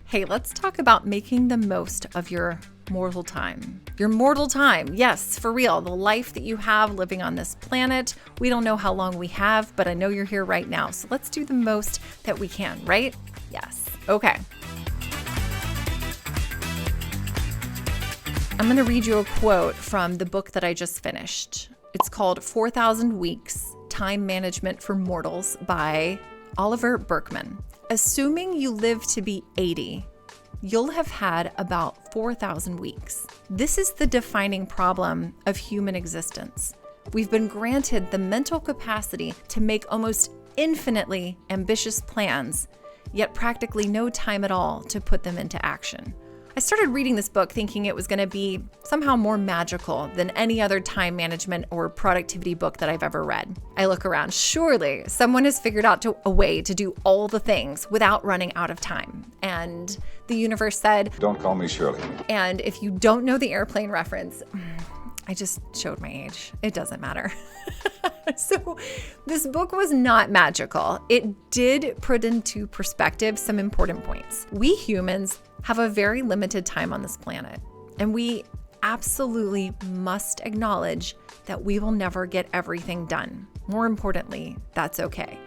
Hey, let's talk about making the most of your mortal time. Your mortal time. Yes, for real. The life that you have living on this planet. We don't know how long we have, but I know you're here right now. So let's do the most that we can, right? Yes. Okay. I'm going to read you a quote from the book that I just finished. It's called 4,000 Weeks, Time Management for Mortals by Oliver Burkeman. Assuming you live to be 80, you'll have had about 4,000 weeks. This is the defining problem of human existence. We've been granted the mental capacity to make almost infinitely ambitious plans, yet practically no time at all to put them into action. I started reading this book thinking it was going to be somehow more magical than any other time management or productivity book that I've ever read. I look around, surely someone has figured out a way to do all the things without running out of time. And the universe said, "Don't call me Shirley." And if you don't know the airplane reference, I just showed my age. It doesn't matter. So this book was not magical. It did put into perspective some important points. We humans have a very limited time on this planet, and we absolutely must acknowledge that we will never get everything done. More importantly, that's okay.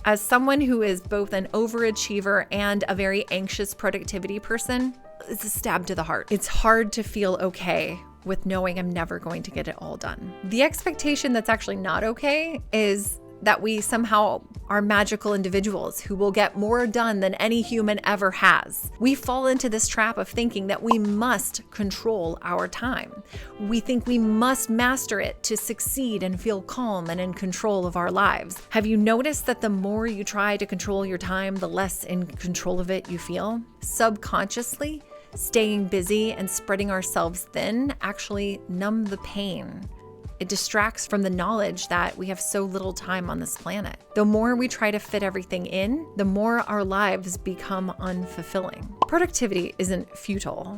As someone who is both an overachiever and a very anxious productivity person, it's a stab to the heart. It's hard to feel okay with knowing I'm never going to get it all done. The expectation that's actually not okay is that we somehow are magical individuals who will get more done than any human ever has. We fall into this trap of thinking that we must control our time. We think we must master it to succeed and feel calm and in control of our lives. Have you noticed that the more you try to control your time, the less in control of it you feel? Subconsciously, staying busy and spreading ourselves thin actually numb the pain. It distracts from the knowledge that we have so little time on this planet. The more we try to fit everything in, the more our lives become unfulfilling. Productivity isn't futile,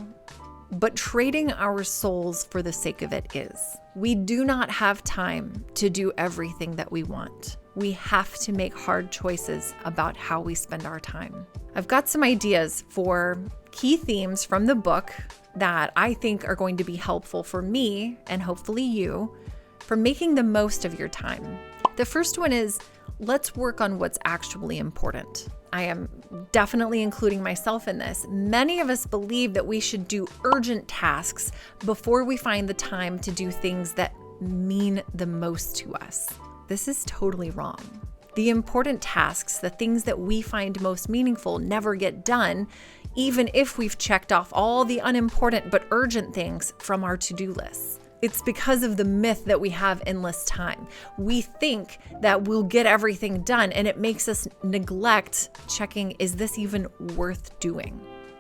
but trading our souls for the sake of it is. We do not have time to do everything that we want. We have to make hard choices about how we spend our time. I've got some ideas for key themes from the book that I think are going to be helpful for me and hopefully you for making the most of your time. The first one is, let's work on what's actually important. I am definitely including myself in this. Many of us believe that we should do urgent tasks before we find the time to do things that mean the most to us. This is totally wrong. The important tasks, the things that we find most meaningful, never get done, even if we've checked off all the unimportant but urgent things from our to-do lists. It's because of the myth that we have endless time. We think that we'll get everything done, and it makes us neglect checking, is this even worth doing?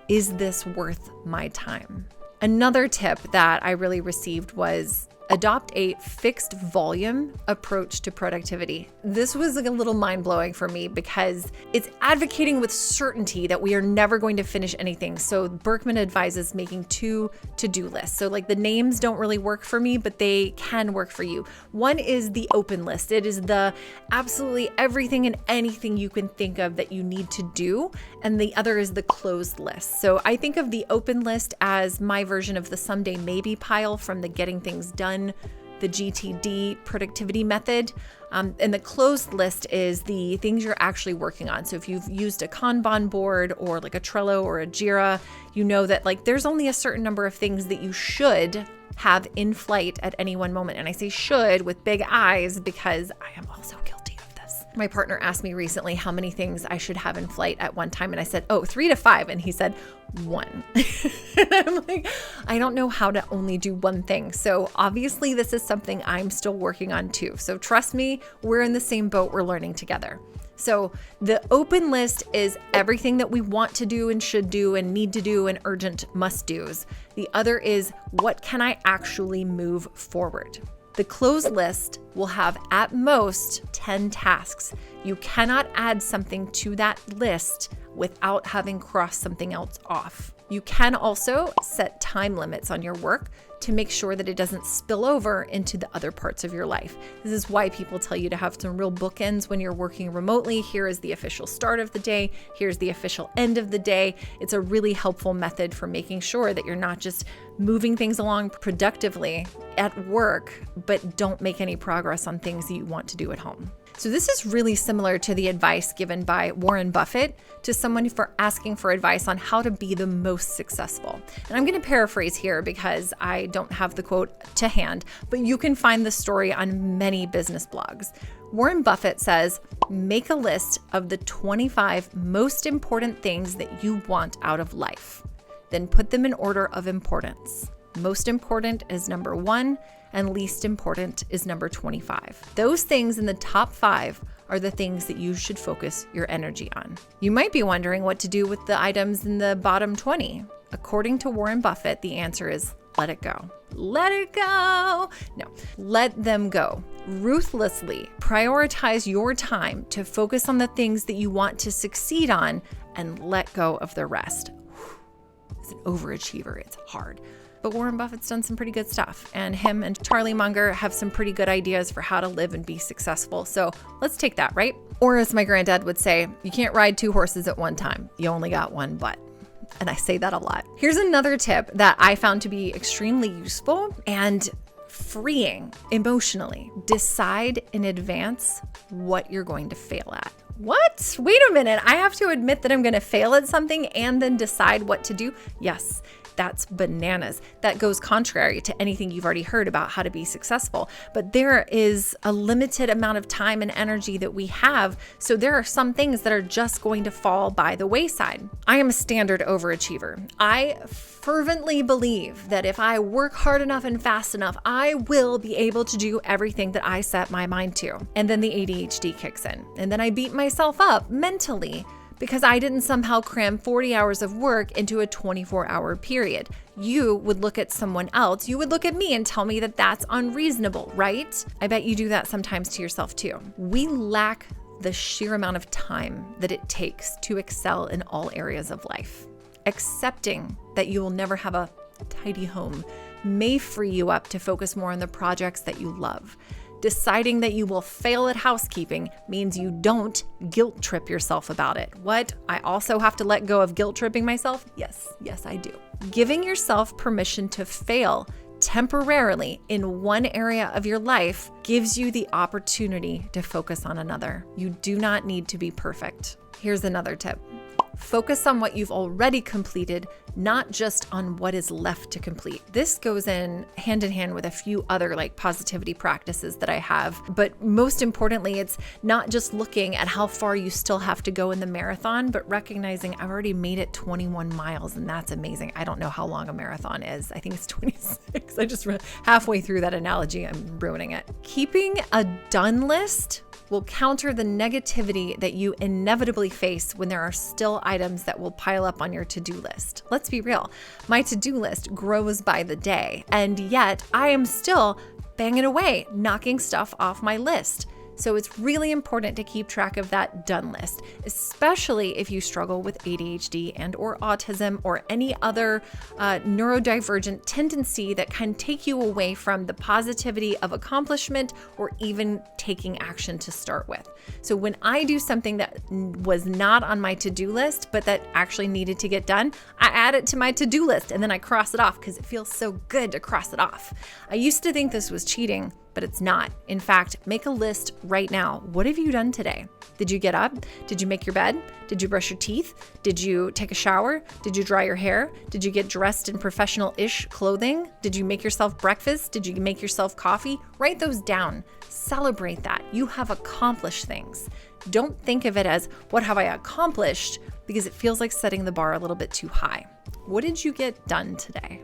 Is this worth my time? Another tip that I really received was adopt a fixed volume approach to productivity. This was a little mind-blowing for me because it's advocating with certainty that we are never going to finish anything. So Burkeman advises making 2 to-do lists. So like the names don't really work for me, but they can work for you. One is the open list. It is the absolutely everything and anything you can think of that you need to do. And the other is the closed list. So I think of the open list as my version of the someday maybe pile from the Getting Things Done, the GTD productivity method. And the closed list is the things you're actually working on. So if you've used a Kanban board or like a Trello or a Jira, you know that like there's only a certain number of things that you should have in flight at any one moment. And I say should with big I's because I am also guilty of this. My partner asked me recently how many things I should have in flight at one time. And I said, 3 to 5. And he said, 1. And I'm like, I don't know how to only do one thing. So obviously this is something I'm still working on too. So trust me, we're in the same boat. We're learning together. So the open list is everything that we want to do and should do and need to do and urgent must do's. The other is, what can I actually move forward? The closed list will have at most 10 tasks. You cannot add something to that list without having crossed something else off. You can also set time limits on your work to make sure that it doesn't spill over into the other parts of your life. This is why people tell you to have some real bookends when you're working remotely. Here is the official start of the day. Here's the official end of the day. It's a really helpful method for making sure that you're not just moving things along productively at work, but don't make any progress on things that you want to do at home. So this is really similar to the advice given by Warren Buffett to someone for asking for advice on how to be the most successful. And I'm going to paraphrase here because I don't have the quote to hand, but you can find the story on many business blogs. Warren Buffett says, make a list of the 25 most important things that you want out of life. Then put them in order of importance. Most important is number 1, and least important is number 25. Those things in the top 5 are the things that you should focus your energy on. You might be wondering what to do with the items in the bottom 20. According to Warren Buffett, the answer is let it go. Let it go. No, let them go. Ruthlessly prioritize your time to focus on the things that you want to succeed on and let go of the rest. As an overachiever, it's hard. But Warren Buffett's done some pretty good stuff, and him and Charlie Munger have some pretty good ideas for how to live and be successful. So let's take that, right? Or as my granddad would say, you can't ride 2 horses at one time. You only got one butt. And I say that a lot. Here's another tip that I found to be extremely useful and freeing emotionally. Decide in advance what you're going to fail at. What? Wait a minute. I have to admit that I'm going to fail at something and then decide what to do? Yes. That's bananas. That goes contrary to anything you've already heard about how to be successful. But there is a limited amount of time and energy that we have. So there are some things that are just going to fall by the wayside. I am a standard overachiever. I fervently believe that if I work hard enough and fast enough, I will be able to do everything that I set my mind to. And then the ADHD kicks in. And then I beat myself up mentally because I didn't somehow cram 40 hours of work into a 24-hour period. You would look at someone else, you would look at me and tell me that that's unreasonable, right? I bet you do that sometimes to yourself too. We lack the sheer amount of time that it takes to excel in all areas of life. Accepting that you will never have a tidy home may free you up to focus more on the projects that you love. Deciding that you will fail at housekeeping means you don't guilt trip yourself about it. What? I also have to let go of guilt tripping myself? Yes, I do. Giving yourself permission to fail temporarily in one area of your life gives you the opportunity to focus on another. You do not need to be perfect. Here's another tip. Focus on what you've already completed, not just on what is left to complete. This goes in hand with a few other positivity practices that I have. But most importantly, it's not just looking at how far you still have to go in the marathon, but recognizing I've already made it 21 miles and that's amazing. I don't know how long a marathon is. I think it's 26. I just read halfway through that analogy. I'm ruining it. Keeping a done list will counter the negativity that you inevitably face when there are still items that will pile up on your to-do list. Let's be real. My to-do list grows by the day, and yet I am still banging away, knocking stuff off my list. So it's really important to keep track of that done list, especially if you struggle with ADHD and or autism or any other neurodivergent tendency that can take you away from the positivity of accomplishment or even taking action to start with. So when I do something that was not on my to-do list, but that actually needed to get done, I add it to my to-do list and then I cross it off because it feels so good to cross it off. I used to think this was cheating, but it's not. In fact, make a list right now. What have you done today? Did you get up? Did you make your bed? Did you brush your teeth? Did you take a shower? Did you dry your hair? Did you get dressed in professional-ish clothing? Did you make yourself breakfast? Did you make yourself coffee? Write those down. Celebrate that. You have accomplished things. Don't think of it as, what have I accomplished? Because it feels like setting the bar a little bit too high. What did you get done today?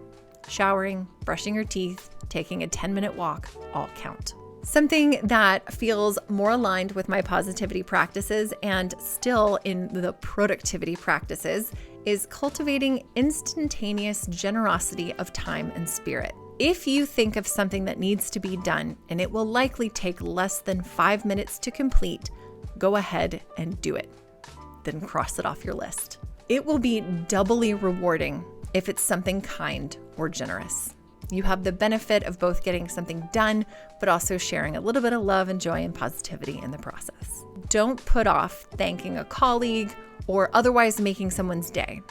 Showering, brushing your teeth, taking a 10-minute walk, all count. Something that feels more aligned with my positivity practices and still in the productivity practices is cultivating instantaneous generosity of time and spirit. If you think of something that needs to be done and it will likely take less than 5 minutes to complete, go ahead and do it. then cross it off your list. It will be doubly rewarding if it's something kind or generous. You have the benefit of both getting something done, but also sharing a little bit of love and joy and positivity in the process. Don't put off thanking a colleague or otherwise making someone's day.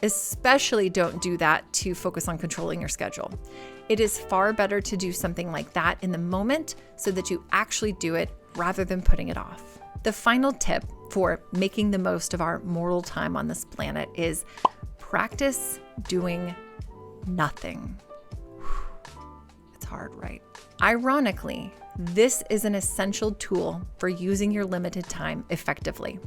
Especially don't do that to focus on controlling your schedule. It is far better to do something like that in the moment so that you actually do it rather than putting it off. The final tip for making the most of our mortal time on this planet is practice doing nothing. It's hard, right? Ironically, this is an essential tool for using your limited time effectively.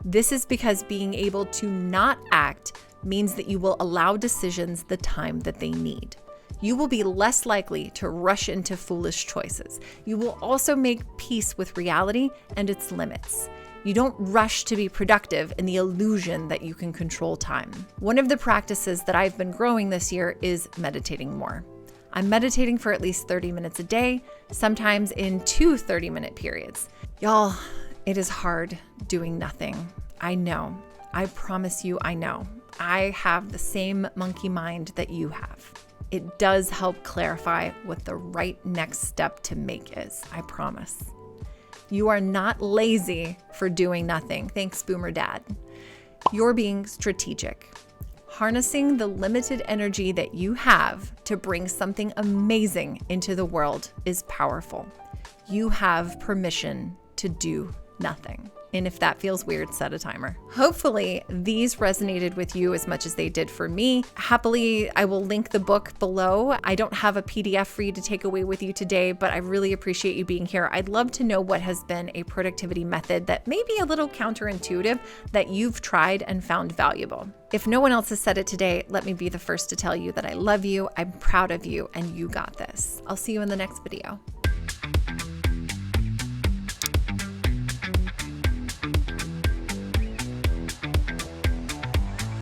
This is because being able to not act means that you will allow decisions the time that they need. You will be less likely to rush into foolish choices. You will also make peace with reality and its limits. You don't rush to be productive in the illusion that you can control time. One of the practices that I've been growing this year is meditating more. I'm meditating for at least 30 minutes a day, sometimes in 2 30-minute periods. Y'all, it is hard doing nothing. I know. I promise you, I know. I have the same monkey mind that you have. It does help clarify what the right next step to make is, I promise. You are not lazy for doing nothing. Thanks, Boomer Dad. You're being strategic. Harnessing the limited energy that you have to bring something amazing into the world is powerful. You have permission to do nothing. And if that feels weird, set a timer. Hopefully, these resonated with you as much as they did for me. Happily, I will link the book below. I don't have a PDF for you to take away with you today, but I really appreciate you being here. I'd love to know what has been a productivity method that may be a little counterintuitive that you've tried and found valuable. If no one else has said it today, let me be the first to tell you that I love you, I'm proud of you, and you got this. I'll see you in the next video.